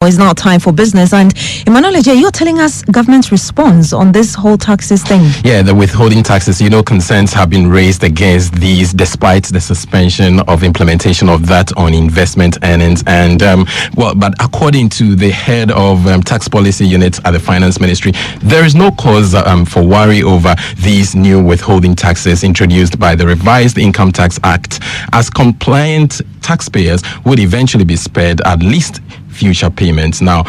It's now time for business. And Emmanuel Eje, you're telling us government's response on this whole taxes thing. Yeah, the withholding taxes, concerns have been raised against these despite the suspension of implementation of that on investment earnings. And, but according to the head of tax policy unit at the Finance Ministry, there is no cause for worry over these new withholding taxes introduced by the Revised Income Tax Act, as compliant taxpayers would eventually be spared at least future payments. Now,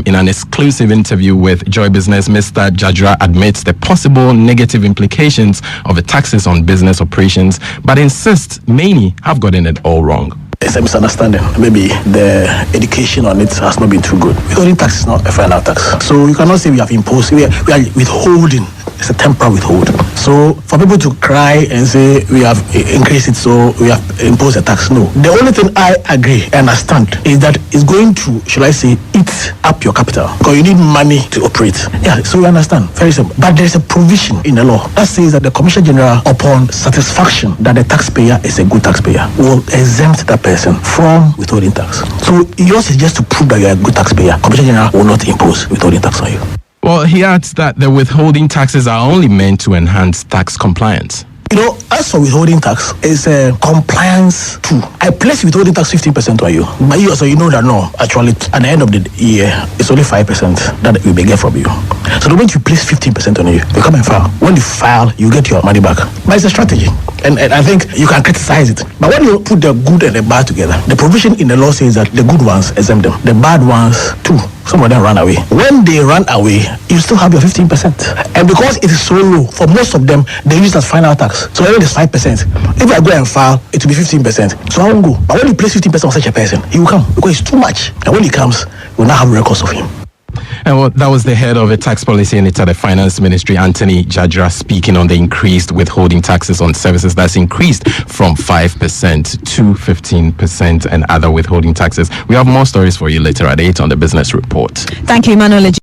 in an exclusive interview with Joy Business, Mr. Jadra admits the possible negative implications of the taxes on business operations, but insists many have gotten it all wrong. It's a misunderstanding. Maybe the education on it has not been too good. Withholding tax is not a final tax. So you cannot say we have imposed, we are withholding. It's a temporary withholding. So for people to cry and say we have increased it, so we have imposed a tax, no. The only thing I agree and understand is that it's going to, should I say, eat up your capital. Because you need money to operate. Yeah, so we understand. Very simple. But there is a provision in the law that says that the Commissioner General, upon satisfaction that the taxpayer is a good taxpayer, will exempt that person from withholding tax. So yours is just to prove that you are a good taxpayer. Commissioner General will not impose withholding tax on you. Well, he adds that the withholding taxes are only meant to enhance tax compliance. As for withholding tax, it's a compliance tool. I place withholding tax 15% on you. But you also that no, actually at the end of the year, it's only 5% that we may get from you. So the moment you place 15% on you come and file. When you file, you get your money back. But it's a strategy. And I think you can criticize it. But when you put the good and the bad together, the provision in the law says that the good ones exempt them. The bad ones too. Some of them run away. When they run away, you still have your 15%. And because it is so low, for most of them, they use it as final tax. So when it's 5%, if I go and file, it will be 15%. So I won't go. But when you place 15% on such a person, he will come because it's too much. And when he comes, we'll not have records of him. And that was the head of the tax policy unit at the Finance Ministry, Anthony Jadra, speaking on the increased withholding taxes on services that's increased from 5% to 15% and other withholding taxes. We have more stories for you later at 8 on the Business Report. Thank you, Emmanuel Eje.